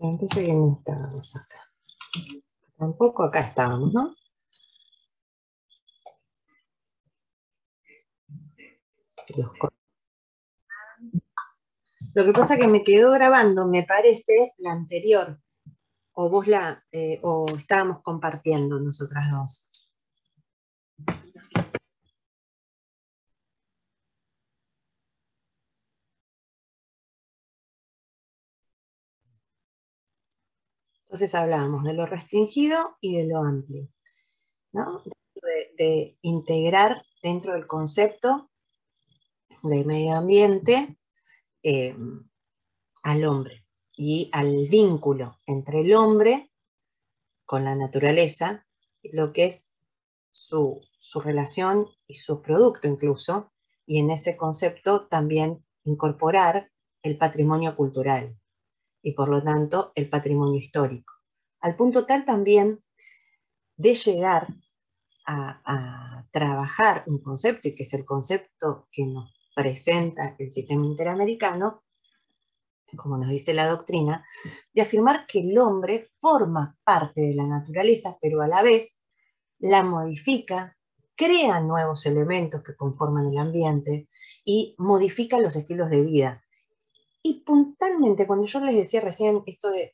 Entonces, ¿quién estábamos acá? Tampoco acá estábamos, ¿no? Lo que pasa es que me quedó grabando, me parece, la anterior. O vos o estábamos compartiendo nosotras dos. Entonces hablábamos de lo restringido y de lo amplio, ¿no? De integrar dentro del concepto de medio ambiente al hombre y al vínculo entre el hombre con la naturaleza, lo que es su relación y su producto incluso, y en ese concepto también incorporar el patrimonio cultural y por lo tanto el patrimonio histórico, al punto tal también de llegar a trabajar un concepto, y que es el concepto que nos presenta el sistema interamericano, como nos dice la doctrina, de afirmar que el hombre forma parte de la naturaleza, pero a la vez la modifica, crea nuevos elementos que conforman el ambiente y modifica los estilos de vida. Y puntualmente, cuando yo les decía recién esto de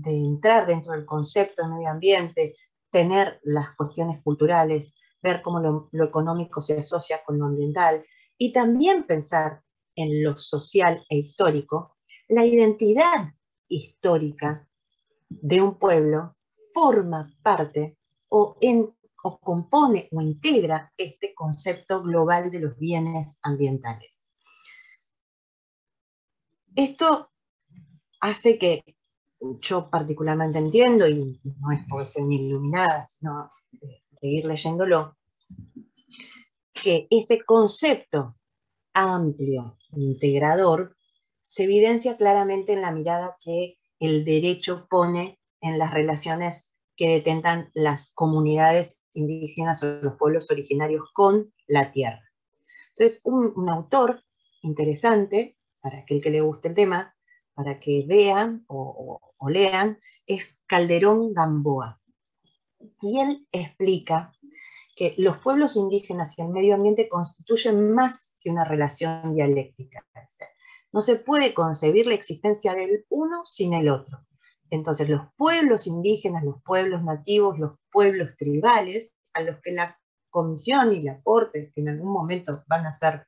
entrar dentro del concepto de medio ambiente, tener las cuestiones culturales, ver cómo lo económico se asocia con lo ambiental, y también pensar en lo social e histórico, la identidad histórica de un pueblo forma parte o, o compone o integra este concepto global de los bienes ambientales. Esto hace que yo particularmente entiendo, y no es por ser ni iluminada, sino de ir leyéndolo, que ese concepto amplio, integrador, se evidencia claramente en la mirada que el derecho pone en las relaciones que detentan las comunidades indígenas o los pueblos originarios con la tierra. Entonces, un autor interesante, para aquel que le guste el tema, para que vean o lean, es Calderón Gamboa. Y él explica que los pueblos indígenas y el medio ambiente constituyen más que una relación dialéctica. No se puede concebir la existencia del uno sin el otro. Entonces, los pueblos indígenas, los pueblos nativos, los pueblos tribales, a los que la Comisión y la Corte, que en algún momento van a hacer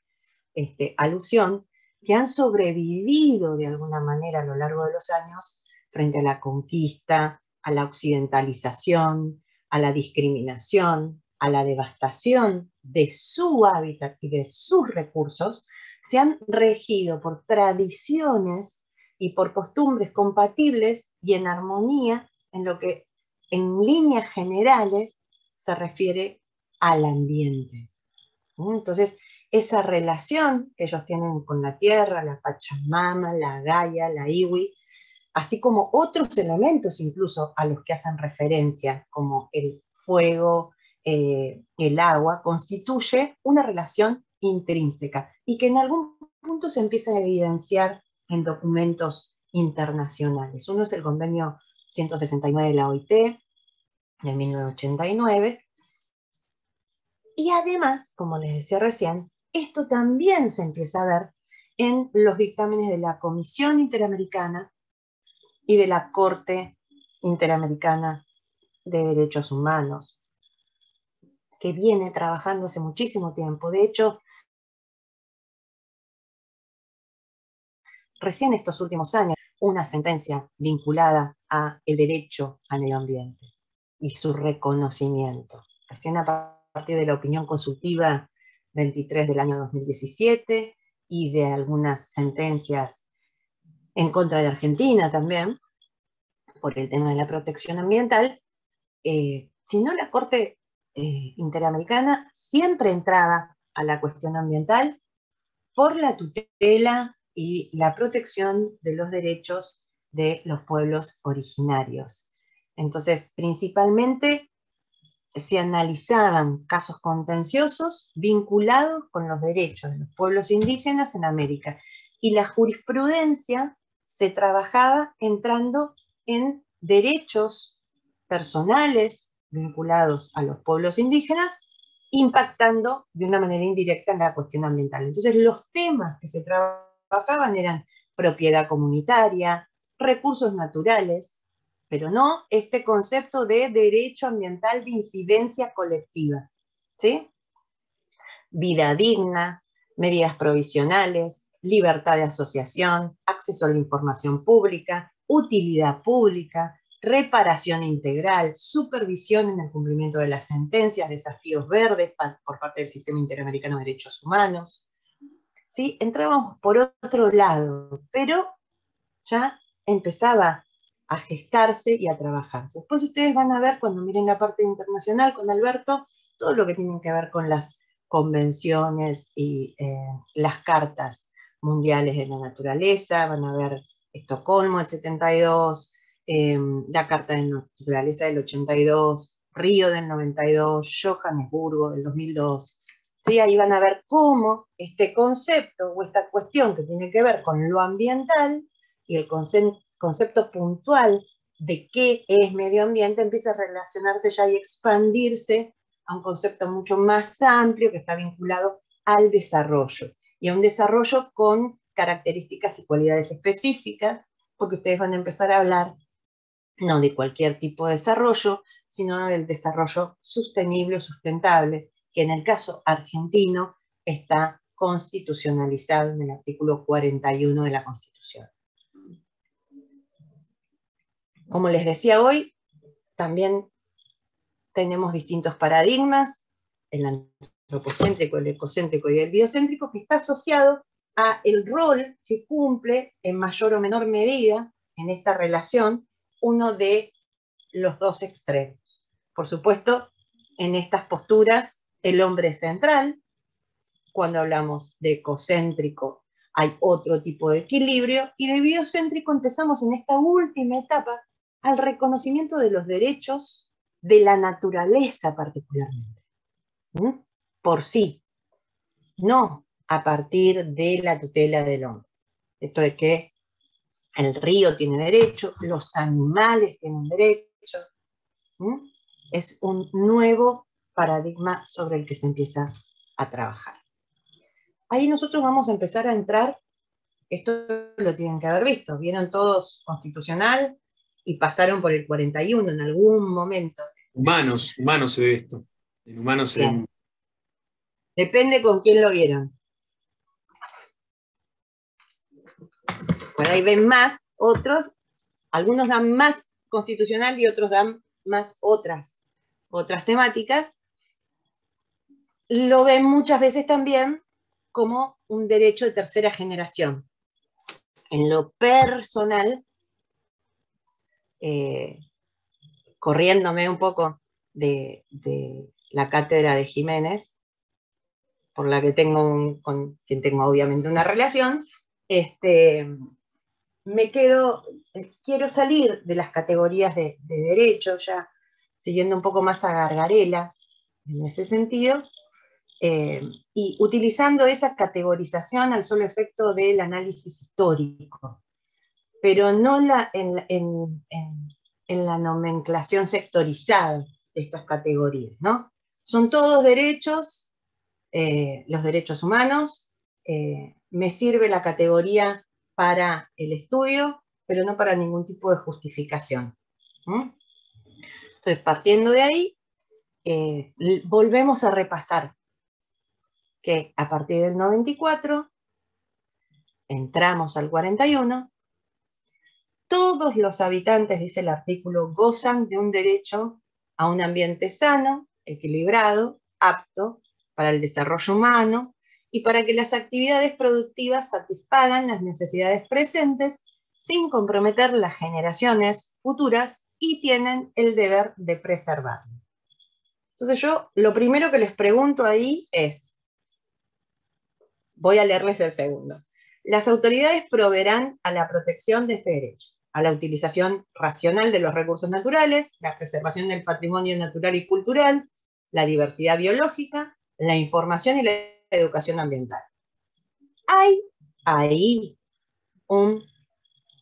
alusión, que han sobrevivido de alguna manera a lo largo de los años frente a la conquista, a la occidentalización, a la discriminación, a la devastación de su hábitat y de sus recursos, se han regido por tradiciones y por costumbres compatibles y en armonía en lo que en líneas generales se refiere al ambiente. Entonces, esa relación que ellos tienen con la tierra, la Pachamama, la Gaia, la Iwi, así como otros elementos incluso a los que hacen referencia, como el fuego, el agua, constituye una relación intrínseca y que en algún punto se empieza a evidenciar en documentos internacionales. Uno es el convenio 169 de la OIT, de 1989, y además, como les decía recién, esto también se empieza a ver en los dictámenes de la Comisión Interamericana y de la Corte Interamericana de Derechos Humanos, que viene trabajando hace muchísimo tiempo. De hecho, recién estos últimos años, una sentencia vinculada al derecho al medio ambiente y su reconocimiento. Recién a partir de la opinión consultiva 23 del año 2017 y de algunas sentencias en contra de Argentina también, por el tema de la protección ambiental, sino la Corte Interamericana siempre entraba a la cuestión ambiental por la tutela y la protección de los derechos de los pueblos originarios. Entonces, principalmente se analizaban casos contenciosos vinculados con los derechos de los pueblos indígenas en América, y la jurisprudencia se trabajaba entrando en derechos personales vinculados a los pueblos indígenas, impactando de una manera indirecta en la cuestión ambiental. Entonces, los temas que se trabajaban eran propiedad comunitaria, recursos naturales, pero no este concepto de derecho ambiental de incidencia colectiva, ¿sí? Vida digna, medidas provisionales, libertad de asociación, acceso a la información pública, utilidad pública, reparación integral, supervisión en el cumplimiento de las sentencias, desafíos verdes por parte del Sistema Interamericano de Derechos Humanos. ¿Sí? Entrábamos por otro lado, pero ya empezaba a gestarse y a trabajarse. Después ustedes van a ver, cuando miren la parte internacional con Alberto, todo lo que tiene que ver con las convenciones y las cartas mundiales de la naturaleza. Van a ver Estocolmo del 72, la Carta de Naturaleza del 82, Río del 92, Johannesburgo del 2002. ¿Sí? Ahí van a ver cómo este concepto o esta cuestión que tiene que ver con lo ambiental y el concepto puntual de qué es medio ambiente empieza a relacionarse ya y expandirse a un concepto mucho más amplio que está vinculado al desarrollo, y a un desarrollo con características y cualidades específicas, porque ustedes van a empezar a hablar no de cualquier tipo de desarrollo, sino del desarrollo sostenible o sustentable, que en el caso argentino está constitucionalizado en el artículo 41 de la Constitución. Como les decía hoy, también tenemos distintos paradigmas, el antropocéntrico, el ecocéntrico y el biocéntrico, que está asociado a el rol que cumple en mayor o menor medida en esta relación uno de los dos extremos. Por supuesto, en estas posturas el hombre es central. Cuando hablamos de ecocéntrico hay otro tipo de equilibrio, y de biocéntrico empezamos en esta última etapa al reconocimiento de los derechos de la naturaleza particularmente, por sí, no a partir de la tutela del hombre. Esto de que el río tiene derecho, los animales tienen derecho, es un nuevo paradigma sobre el que se empieza a trabajar. Ahí nosotros vamos a empezar a entrar, esto lo tienen que haber visto, vieron todos constitucional y pasaron por el 41 en algún momento. Humanos se ve esto. En humanos se ve. Depende con quién lo vieron. Por ahí ven más, otros, algunos dan más constitucional y otros dan más otras temáticas. Lo ven muchas veces también como un derecho de tercera generación. En lo personal, corriéndome un poco de la cátedra de Jiménez, por la que con quien tengo obviamente una relación, quiero salir de las categorías de derecho, ya siguiendo un poco más a Gargarella en ese sentido, y utilizando esa categorización al solo efecto del análisis histórico, pero no en la nomenclación sectorizada de estas categorías, ¿no? Son todos derechos, los derechos humanos, me sirve la categoría para el estudio, pero no para ningún tipo de justificación. Entonces, partiendo de ahí, volvemos a repasar que a partir del 94, entramos al 41, todos los habitantes, dice el artículo, gozan de un derecho a un ambiente sano, equilibrado, apto para el desarrollo humano y para que las actividades productivas satisfagan las necesidades presentes sin comprometer las generaciones futuras, y tienen el deber de preservarlo. Entonces yo lo primero que les pregunto ahí es, voy a leerles el segundo. Las autoridades proveerán a la protección de este derecho, a la utilización racional de los recursos naturales, la preservación del patrimonio natural y cultural, la diversidad biológica, la información y la educación ambiental. Hay ahí un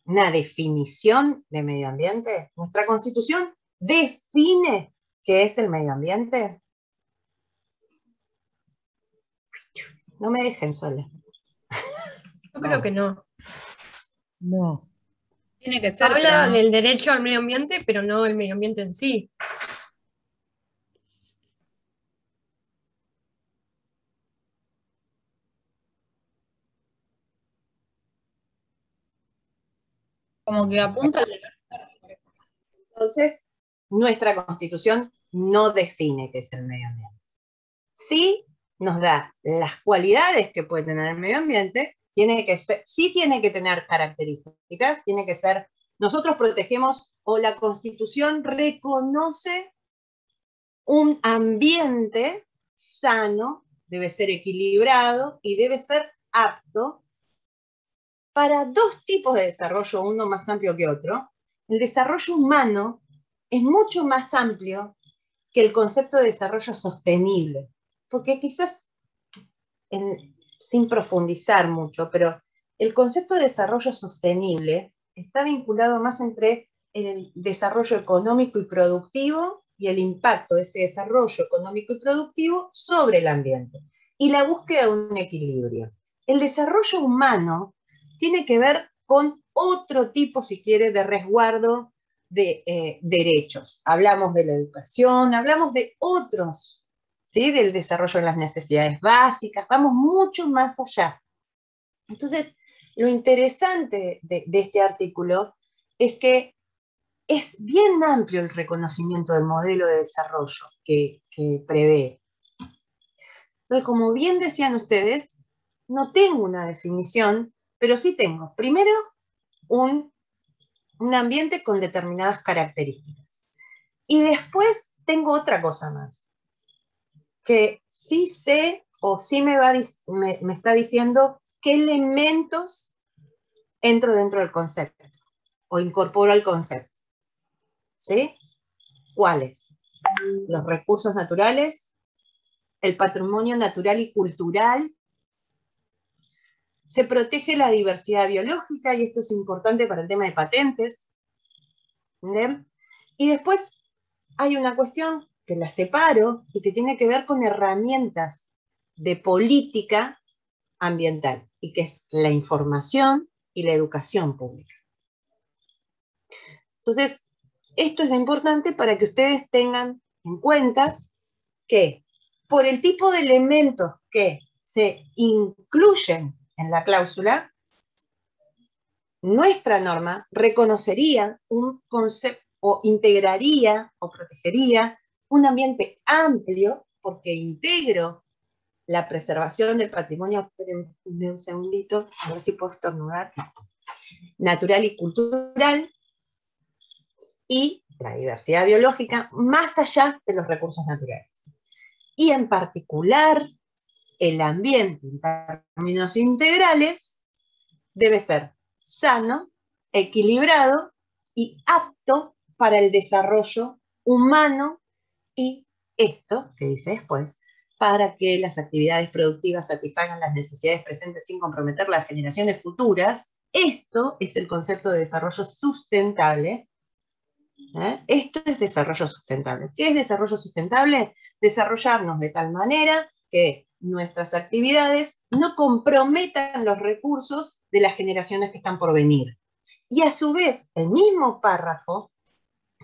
una definición de medio ambiente? ¿Nuestra Constitución define qué es el medio ambiente? No me dejen sola. Yo creo que no. No. Tiene que ser, Habla pero no. del derecho al medio ambiente, pero no del medio ambiente en sí. Como que apunta al Entonces, nuestra Constitución no define qué es el medio ambiente. Sí nos da las cualidades que puede tener el medio ambiente, sí tiene que tener características, tiene que ser, nosotros protegemos o la Constitución reconoce un ambiente sano, debe ser equilibrado y debe ser apto para dos tipos de desarrollo, uno más amplio que otro. El desarrollo humano es mucho más amplio que el concepto de desarrollo sostenible, porque quizás, sin profundizar mucho, pero el concepto de desarrollo sostenible está vinculado más entre el desarrollo económico y productivo y el impacto de ese desarrollo económico y productivo sobre el ambiente, y la búsqueda de un equilibrio. El desarrollo humano tiene que ver con otro tipo, si quiere, de resguardo de derechos. Hablamos de la educación, hablamos de otros, ¿sí? Del desarrollo de las necesidades básicas, vamos mucho más allá. Entonces, lo interesante de este artículo es que es bien amplio el reconocimiento del modelo de desarrollo que prevé. Entonces, como bien decían ustedes, no tengo una definición, pero sí tengo, primero, un ambiente con determinadas características. Y después tengo otra cosa más, que sí sé o sí me está diciendo qué elementos entro dentro del concepto o incorporo al concepto. ¿Sí? ¿Cuáles? Los recursos naturales, el patrimonio natural y cultural. Se protege la diversidad biológica, y esto es importante para el tema de patentes. ¿Entendés? Y después hay una cuestión que la separo y que tiene que ver con herramientas de política ambiental, y que es la información y la educación pública. Entonces, esto es importante para que ustedes tengan en cuenta que por el tipo de elementos que se incluyen en la cláusula, nuestra norma reconocería un concepto o integraría o protegería un ambiente amplio, porque integro la preservación del patrimonio, espérenme un segundito, a ver si puedo estornudar, natural y cultural, y la diversidad biológica más allá de los recursos naturales. Y en particular, el ambiente en términos integrales debe ser sano, equilibrado y apto para el desarrollo humano, y esto, que dice después, para que las actividades productivas satisfagan las necesidades presentes sin comprometer las generaciones futuras. Esto es el concepto de desarrollo sustentable. Esto es desarrollo sustentable. ¿Qué es desarrollo sustentable? Desarrollarnos de tal manera que nuestras actividades no comprometan los recursos de las generaciones que están por venir. Y a su vez, el mismo párrafo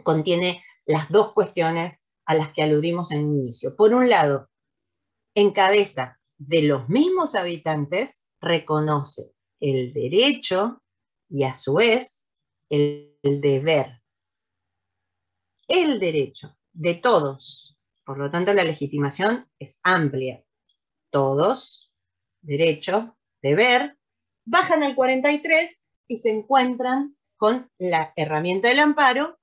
contiene las dos cuestiones a las que aludimos en un inicio. Por un lado, en cabeza de los mismos habitantes, reconoce el derecho y a su vez el deber. El derecho de todos. Por lo tanto, la legitimación es amplia. Todos, derecho, deber, bajan al 43 y se encuentran con la herramienta del amparo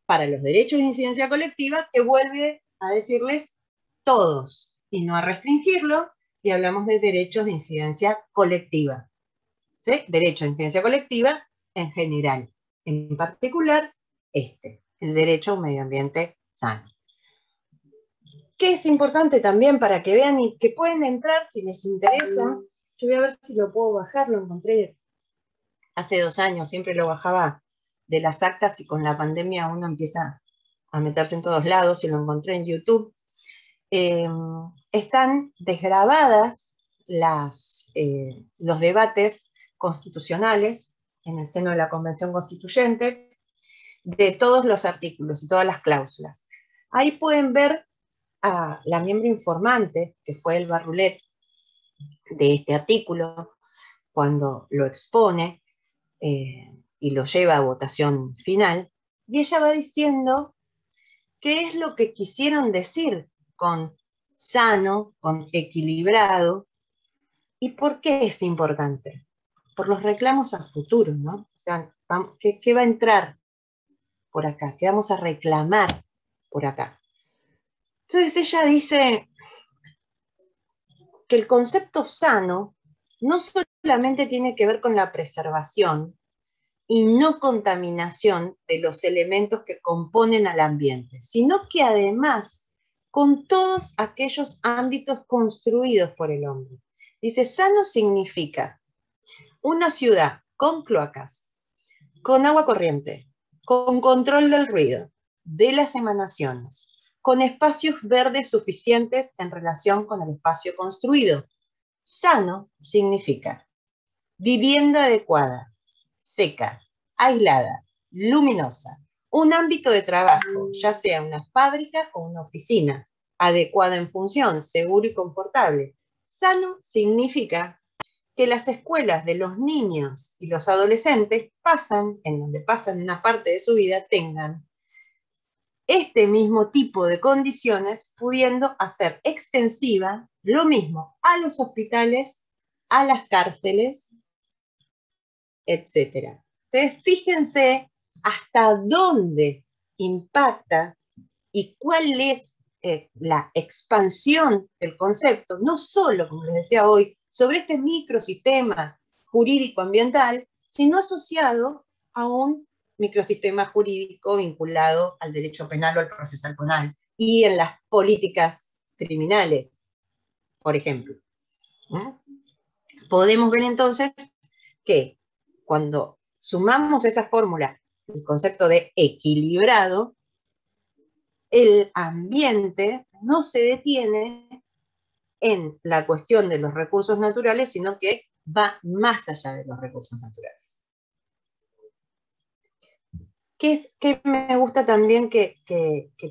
para los derechos de incidencia colectiva, que vuelve a decirles todos y no a restringirlo, y hablamos de derechos de incidencia colectiva. ¿Sí? Derecho de incidencia colectiva en general, en particular el derecho a un medio ambiente sano. ¿Qué es importante también para que vean y que pueden entrar si les interesa? Yo voy a ver si lo puedo bajar, lo encontré hace 2 años, siempre lo bajaba de las actas y con la pandemia uno empieza a meterse en todos lados y lo encontré en YouTube. Están desgrabadas los debates constitucionales en el seno de la Convención Constituyente de todos los artículos y todas las cláusulas. Ahí pueden ver a la miembro informante, que fue Elba Rulet, de este artículo, cuando lo expone y lo lleva a votación final, y ella va diciendo qué es lo que quisieron decir con sano, con equilibrado, y por qué es importante. Por los reclamos a futuro, ¿no? O sea, ¿qué va a entrar por acá? ¿Qué vamos a reclamar por acá? Entonces ella dice que el concepto sano no solamente tiene que ver con la preservación y no contaminación de los elementos que componen al ambiente, sino que además con todos aquellos ámbitos construidos por el hombre. Dice, sano significa una ciudad con cloacas, con agua corriente, con control del ruido, de las emanaciones, con espacios verdes suficientes en relación con el espacio construido. Sano significa vivienda adecuada, seca, aislada, luminosa, un ámbito de trabajo, ya sea una fábrica o una oficina, adecuada en función, seguro y confortable. Sano significa que las escuelas de los niños y los adolescentes en donde pasan una parte de su vida, tengan este mismo tipo de condiciones, pudiendo hacer extensiva lo mismo a los hospitales, a las cárceles, etc. Entonces, fíjense hasta dónde impacta y cuál es la expansión del concepto, no solo, como les decía hoy, sobre este microsistema jurídico-ambiental, sino asociado a un microsistema jurídico vinculado al derecho penal o al procesal penal, y en las políticas criminales, por ejemplo. Podemos ver entonces que cuando sumamos esa fórmula, el concepto de equilibrado, el ambiente no se detiene en la cuestión de los recursos naturales, sino que va más allá de los recursos naturales. ¿Qué me gusta también que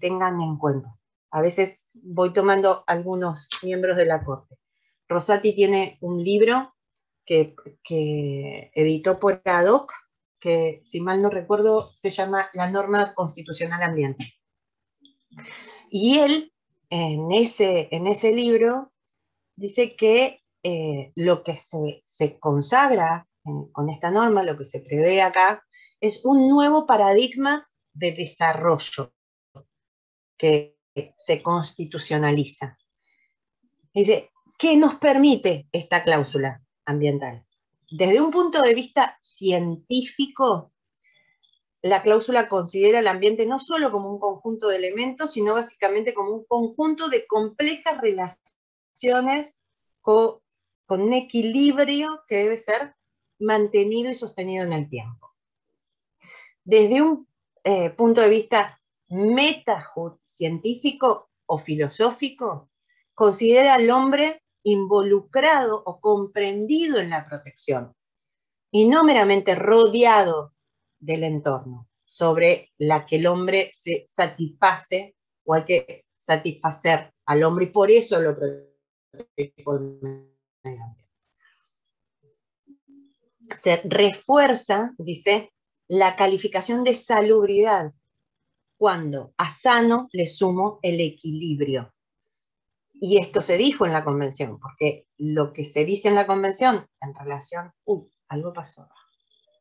tengan en cuenta? A veces voy tomando algunos miembros de la Corte. Rosati tiene un libro que editó por ADOC, que si mal no recuerdo se llama La Norma Constitucional Ambiental. Y él, en ese libro, dice que lo que se consagra con esta norma, lo que se prevé acá, es un nuevo paradigma de desarrollo que se constitucionaliza. Dice, ¿qué nos permite esta cláusula ambiental? Desde un punto de vista científico, la cláusula considera el ambiente no solo como un conjunto de elementos, sino básicamente como un conjunto de complejas relaciones con un equilibrio que debe ser mantenido y sostenido en el tiempo. Desde un punto de vista metacientífico o filosófico, considera al hombre involucrado o comprendido en la protección, y no meramente rodeado del entorno, sobre la que el hombre se satisface, o hay que satisfacer al hombre, y por eso lo protege por el medio ambiente. Se refuerza, dice, la calificación de salubridad, cuando a sano le sumo el equilibrio. Y esto se dijo en la convención, porque lo que se dice en la convención en relación... algo pasó.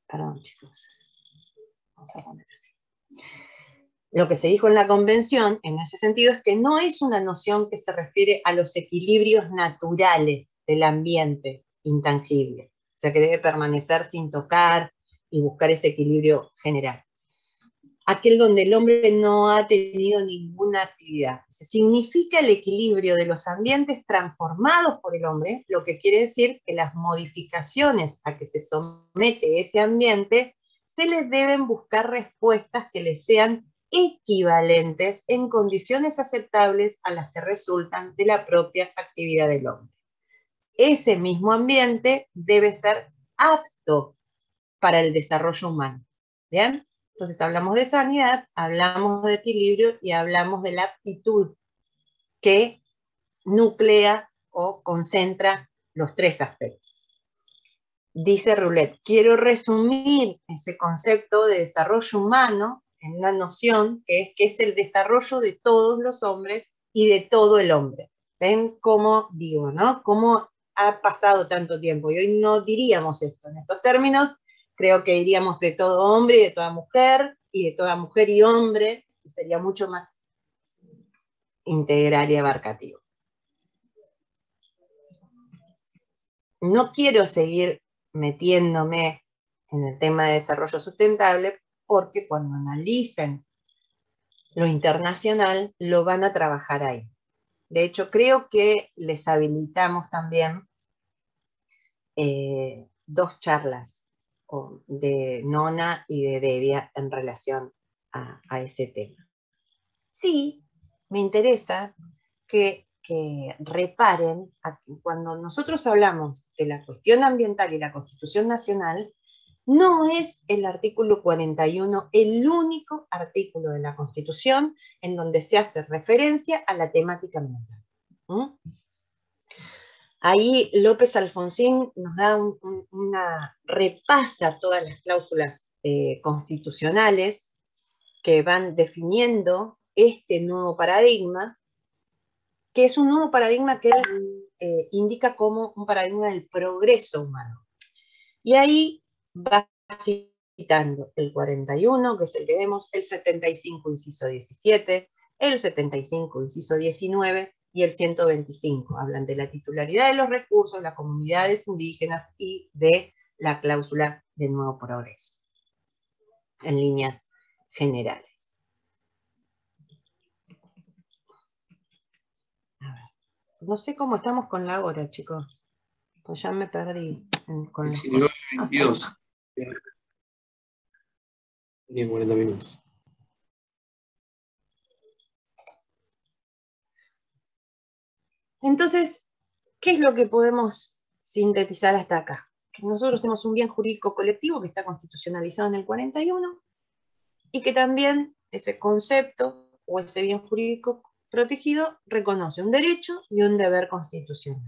Perdón, chicos. Vamos a poner así. Lo que se dijo en la convención, en ese sentido, es que no es una noción que se refiere a los equilibrios naturales del ambiente intangible. O sea, que debe permanecer sin tocar y buscar ese equilibrio general. aquel donde el hombre no ha tenido ninguna actividad. Significa el equilibrio de los ambientes transformados por el hombre, lo que quiere decir que las modificaciones a que se somete ese ambiente se les deben buscar respuestas que les sean equivalentes en condiciones aceptables a las que resultan de la propia actividad del hombre. Ese mismo ambiente debe ser apto para el desarrollo humano. ¿Bien? Entonces hablamos de sanidad, hablamos de equilibrio y hablamos de la aptitud que nuclea o concentra los tres aspectos. Dice Roulet, quiero resumir ese concepto de desarrollo humano en una noción que es el desarrollo de todos los hombres y de todo el hombre. ¿Ven cómo digo, no? Cómo ha pasado tanto tiempo y hoy no diríamos esto en estos términos. Creo que diríamos de todo hombre y de toda mujer y hombre, y sería mucho más integral y abarcativo. No quiero seguir metiéndome en el tema de desarrollo sustentable porque cuando analicen lo internacional lo van a trabajar ahí. De hecho, creo que les habilitamos también 2 charlas de Nona y de Devia en relación a ese tema. Sí, me interesa que reparen a que cuando nosotros hablamos de la cuestión ambiental y la Constitución Nacional, no es el artículo 41 el único artículo de la Constitución en donde se hace referencia a la temática ambiental. Ahí López Alfonsín nos da repasa todas las cláusulas constitucionales que van definiendo este nuevo paradigma, que es un nuevo paradigma que él indica como un paradigma del progreso humano. Y ahí va citando el 41, que es el que vemos, el 75, inciso 17, el 75, inciso 19, y el 125. Hablan de la titularidad de los recursos, las comunidades indígenas y de la cláusula de nuevo progreso, en líneas generales. A ver, no sé cómo estamos con la hora, chicos. Pues ya me perdí. Con 19:22. Tenía 40 minutos. Entonces, ¿qué es lo que podemos sintetizar hasta acá? Que nosotros tenemos un bien jurídico colectivo que está constitucionalizado en el 41 y que también ese concepto o ese bien jurídico protegido reconoce un derecho y un deber constitucional.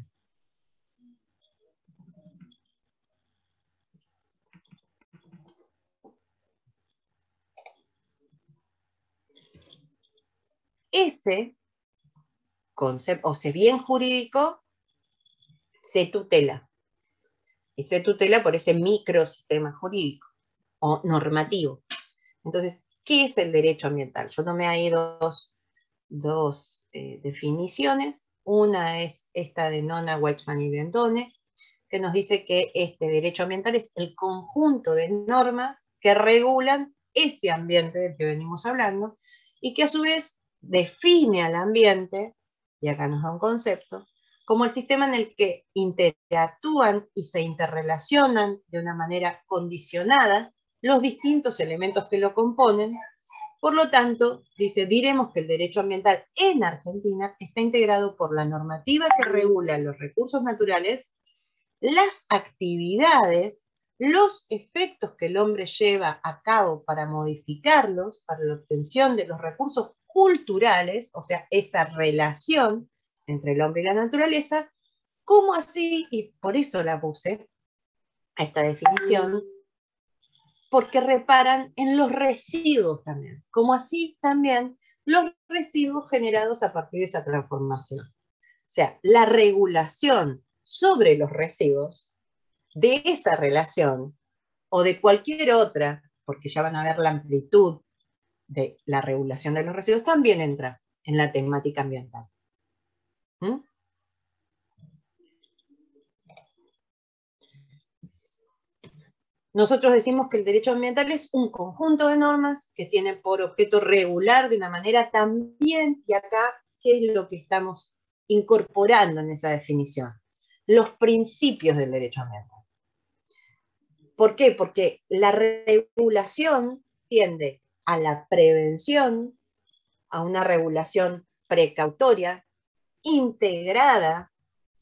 Ese concepto o ese bien jurídico se tutela. Y se tutela por ese microsistema jurídico o normativo. Entonces, ¿qué es el derecho ambiental? Yo tomé ahí dos definiciones. Una es esta de Nona, Weichmann y Dentone, que nos dice que este derecho ambiental es el conjunto de normas que regulan ese ambiente del que venimos hablando y que a su vez define al ambiente, y acá nos da un concepto, como el sistema en el que interactúan y se interrelacionan de una manera condicionada los distintos elementos que lo componen. Por lo tanto, diremos que el derecho ambiental en Argentina está integrado por la normativa que regula los recursos naturales, las actividades, los efectos que el hombre lleva a cabo para modificarlos, para la obtención de los recursos culturales, o sea, esa relación entre el hombre y la naturaleza, como así, y por eso la puse a esta definición, porque reparan en los residuos también, como así también los residuos generados a partir de esa transformación. O sea, la regulación sobre los residuos de esa relación o de cualquier otra, porque ya van a ver la amplitud de la regulación de los residuos, también entra en la temática ambiental. ¿Mm? Nosotros decimos que el derecho ambiental es un conjunto de normas que tienen por objeto regular de una manera también, y acá, ¿qué es lo que estamos incorporando en esa definición? Los principios del derecho ambiental. ¿Por qué? Porque la regulación tiende a la prevención, a una regulación precautoria, integrada,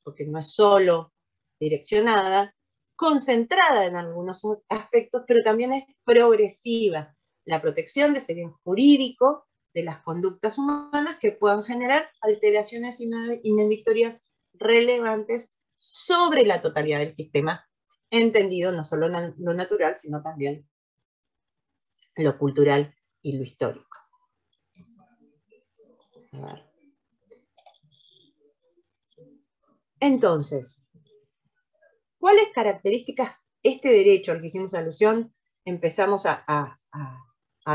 porque no es solo direccionada, concentrada en algunos aspectos, pero también es progresiva. La protección de ese bien jurídico de las conductas humanas que puedan generar alteraciones inhibitorias relevantes sobre la totalidad del sistema, entendido no solo lo natural, sino también lo cultural y lo histórico. A ver. Entonces, ¿cuáles características este derecho al que hicimos alusión empezamos a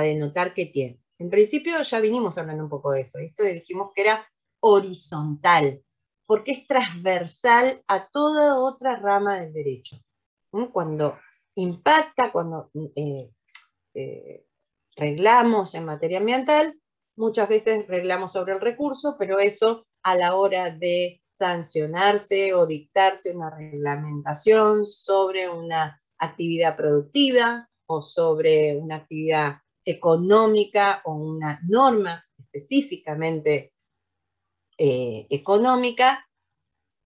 denotar que tiene? En principio ya vinimos hablando un poco de esto. Esto dijimos que era horizontal, porque es transversal a toda otra rama del derecho. Cuando impacta, cuando reglamos en materia ambiental, muchas veces reglamos sobre el recurso, pero eso a la hora de sancionarse o dictarse una reglamentación sobre una actividad productiva o sobre una actividad económica o una norma específicamente económica,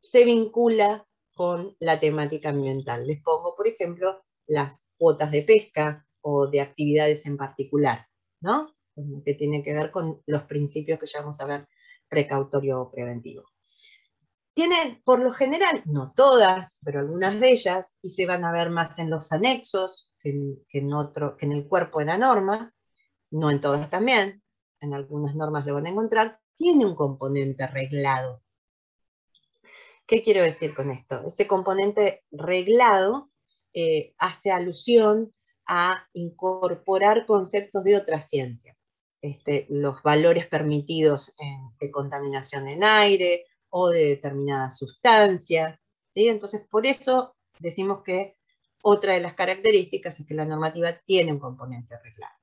se vincula con la temática ambiental. Les pongo, por ejemplo, las cuotas de pesca o de actividades en particular, ¿no? Que tiene que ver con los principios que ya vamos a ver, precautorio o preventivo. Tienen, por lo general, no todas, pero algunas de ellas, y se van a ver más en los anexos que en el cuerpo de la norma, no en todas también, en algunas normas lo van a encontrar, tiene un componente reglado. ¿Qué quiero decir con esto? Ese componente reglado hace alusión a incorporar conceptos de otras ciencias. Los valores permitidos de contaminación en aire o de determinadas sustancias, ¿sí? Entonces, por eso decimos que otra de las características es que la normativa tiene un componente reglado.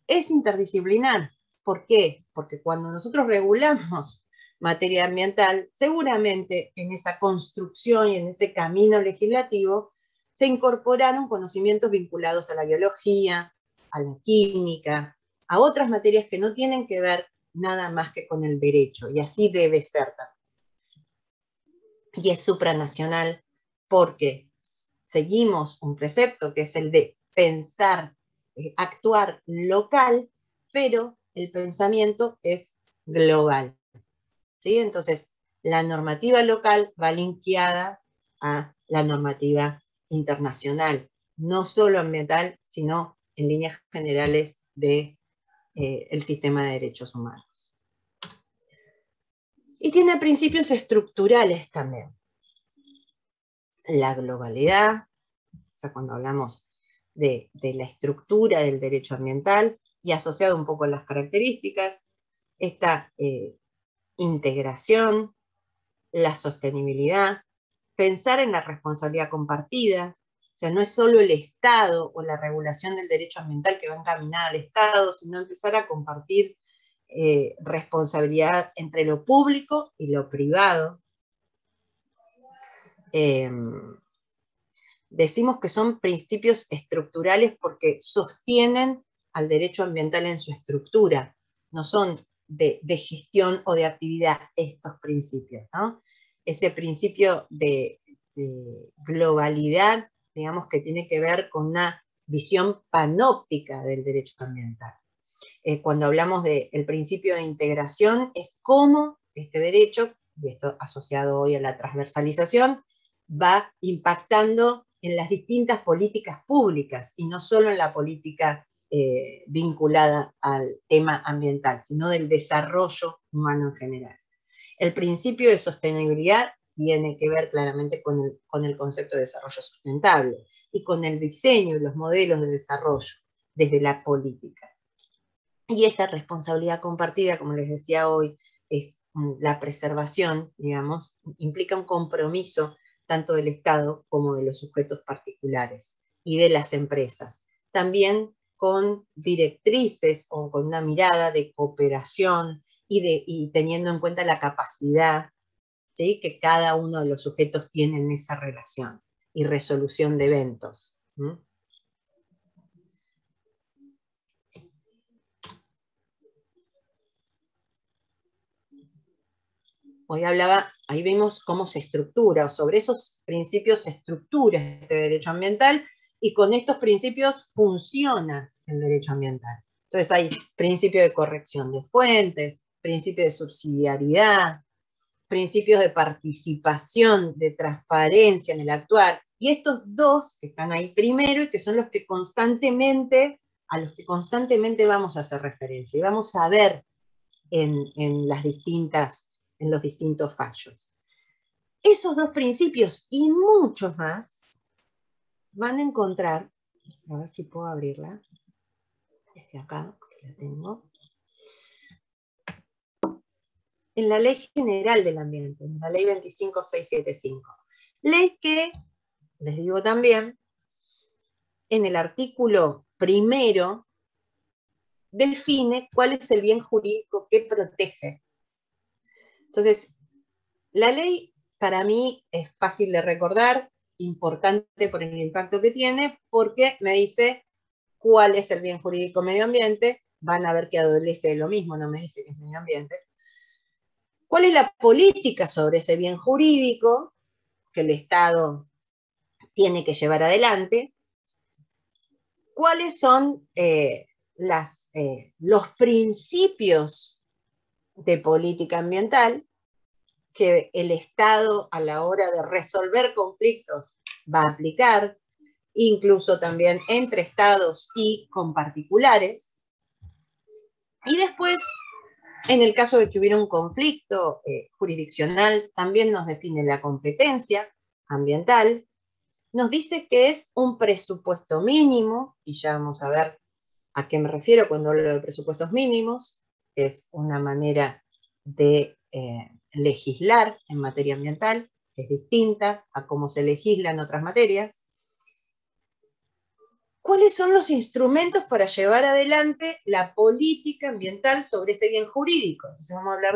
Es interdisciplinar. ¿Por qué? Porque cuando nosotros regulamos materia ambiental, seguramente en esa construcción y en ese camino legislativo se incorporaron conocimientos vinculados a la biología, a la química, a otras materias que no tienen que ver nada más que con el derecho, y así debe ser también. Y es supranacional porque seguimos un precepto que es el de pensar, actuar local, pero el pensamiento es global. ¿Sí? Entonces, la normativa local va linkeada a la normativa internacional, no solo ambiental, sino en líneas generales del sistema de derechos humanos. Y tiene principios estructurales también. La globalidad, o sea, cuando hablamos de la estructura del derecho ambiental, y asociado un poco a las características, esta integración, la sostenibilidad, pensar en la responsabilidad compartida, o sea, no es solo el Estado o la regulación del derecho ambiental que va encaminada al Estado, sino empezar a compartir responsabilidad entre lo público y lo privado. Decimos que son principios estructurales porque sostienen al derecho ambiental en su estructura, no son de gestión o de actividad estos principios, ¿no? Ese principio de globalidad, digamos que tiene que ver con una visión panóptica del derecho ambiental. Cuando hablamos del principio de integración, es cómo este derecho, y esto asociado hoy a la transversalización, va impactando en las distintas políticas públicas, y no solo en la política vinculada al tema ambiental, sino del desarrollo humano en general. El principio de sostenibilidad tiene que ver claramente con el concepto de desarrollo sustentable y con el diseño y los modelos de desarrollo desde la política. Y esa responsabilidad compartida, como les decía hoy, es la preservación, digamos, implica un compromiso tanto del Estado como de los sujetos particulares y de las empresas. También con directrices o con una mirada de cooperación y teniendo en cuenta la capacidad, ¿sí?, que cada uno de los sujetos tiene en esa relación y resolución de eventos. Hoy hablaba, ahí vimos cómo se estructura, o sobre esos principios se estructura este derecho ambiental, y con estos principios funciona el derecho ambiental. Entonces hay principio de corrección de fuentes, principio de subsidiariedad, principios de participación, de transparencia en el actuar, y estos dos que están ahí primero y que son los que a los que constantemente vamos a hacer referencia y vamos a ver en los distintos fallos. Esos dos principios y muchos más van a encontrar, a ver si puedo abrirla, desde acá, que la tengo, en la Ley General del Ambiente, en la Ley 25675. Ley que, les digo también, en el artículo primero define cuál es el bien jurídico que protege. Entonces, la ley para mí es fácil de recordar, importante por el impacto que tiene, porque me dice cuál es el bien jurídico medio ambiente. Van a ver que adolece de lo mismo, no me dice que es medio ambiente. ¿Cuál es la política sobre ese bien jurídico que el Estado tiene que llevar adelante? ¿Cuáles son los principios de política ambiental que el Estado a la hora de resolver conflictos va a aplicar, incluso también entre estados y con particulares? Y después, en el caso de que hubiera un conflicto jurisdiccional, también nos define la competencia ambiental, nos dice que es un presupuesto mínimo, y ya vamos a ver a qué me refiero cuando hablo de presupuestos mínimos. Es una manera de legislar en materia ambiental, que es distinta a cómo se legisla en otras materias. ¿Cuáles son los instrumentos para llevar adelante la política ambiental sobre ese bien jurídico? Entonces vamos a hablar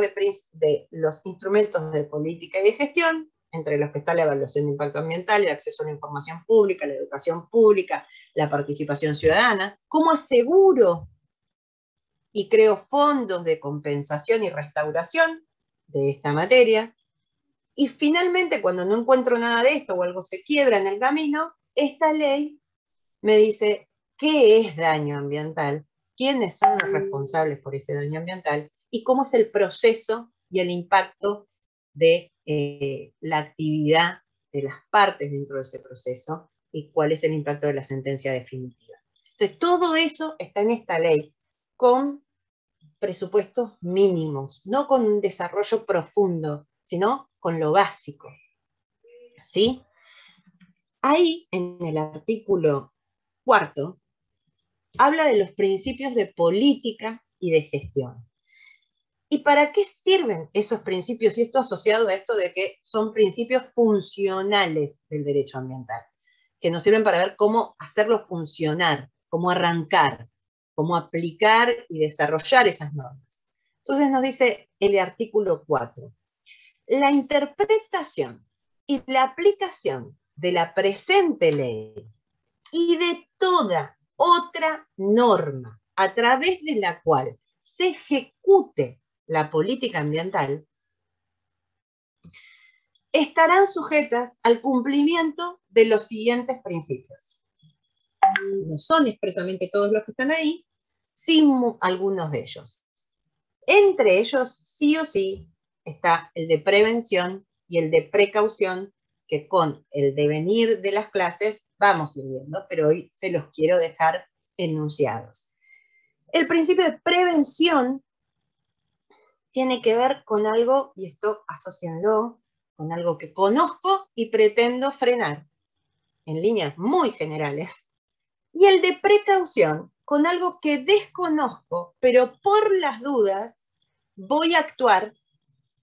de los instrumentos de política y de gestión, entre los que está la evaluación de impacto ambiental, el acceso a la información pública, la educación pública, la participación ciudadana. ¿Cómo aseguro y creo fondos de compensación y restauración de esta materia? Y finalmente, cuando no encuentro nada de esto o algo se quiebra en el camino, esta ley me dice qué es daño ambiental, quiénes son los responsables por ese daño ambiental y cómo es el proceso y el impacto de la actividad de las partes dentro de ese proceso y cuál es el impacto de la sentencia definitiva. Entonces, todo eso está en esta ley, con presupuestos mínimos, no con un desarrollo profundo, sino con lo básico. ¿Sí? Ahí, en el artículo 4, habla de los principios de política y de gestión. ¿Y para qué sirven esos principios? Y esto asociado a esto de que son principios funcionales del derecho ambiental, que nos sirven para ver cómo hacerlo funcionar, cómo arrancar, cómo aplicar y desarrollar esas normas. Entonces nos dice el artículo 4, la interpretación y la aplicación de la presente ley y de toda otra norma a través de la cual se ejecute la política ambiental estarán sujetas al cumplimiento de los siguientes principios. No son expresamente todos los que están ahí, sin algunos de ellos. Entre ellos, sí o sí, está el de prevención y el de precaución, que con el devenir de las clases vamos a ir viendo, pero hoy se los quiero dejar enunciados. El principio de prevención tiene que ver con algo, y esto asócienlo, con algo que conozco y pretendo frenar, en líneas muy generales. Y el de precaución, con algo que desconozco, pero por las dudas voy a actuar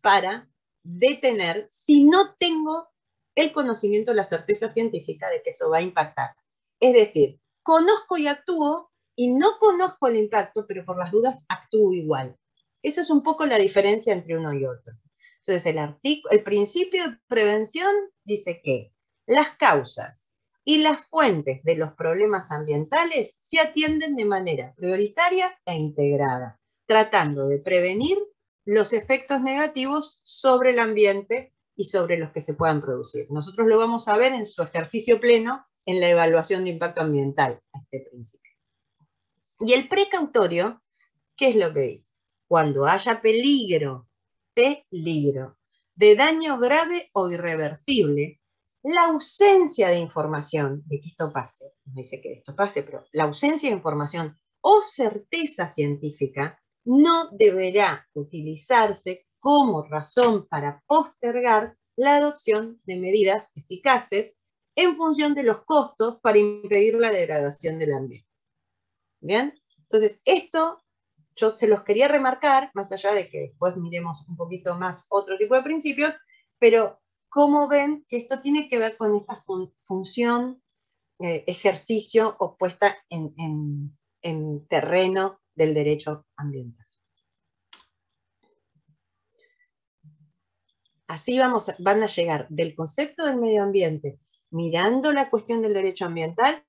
para detener si no tengo el conocimiento, la certeza científica de que eso va a impactar Es decir, conozco y actúo, y no conozco el impacto, pero por las dudas actúo igual. Esa es un poco la diferencia entre uno y otro. Entonces, el principio de prevención dice que las causas y las fuentes de los problemas ambientales se atienden de manera prioritaria e integrada, tratando de prevenir los efectos negativos sobre el ambiente y sobre los que se puedan producir. Nosotros lo vamos a ver en su ejercicio pleno en la evaluación de impacto ambiental, a este principio. Y el precautorio, ¿qué es lo que dice? Cuando haya peligro de daño grave o irreversible, la ausencia de información de que esto pase, no dice que esto pase, pero la ausencia de información o certeza científica no deberá utilizarse como razón para postergar la adopción de medidas eficaces en función de los costos para impedir la degradación del ambiente. ¿Bien? Entonces, esto yo se los quería remarcar, más allá de que después miremos un poquito más otro tipo de principios, pero cómo ven que esto tiene que ver con esta función, ejercicio o puesta en terreno del derecho ambiental. Así van a llegar del concepto del medio ambiente, mirando la cuestión del derecho ambiental,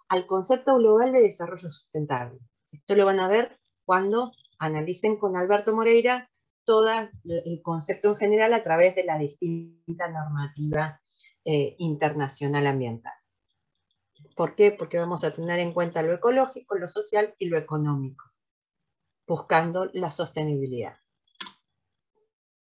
al concepto global de desarrollo sustentable. Esto lo van a ver cuando analicen con Alberto Moreira todo el concepto en general a través de la distinta normativa internacional ambiental. ¿Por qué? Porque vamos a tener en cuenta lo ecológico, lo social y lo económico, buscando la sostenibilidad.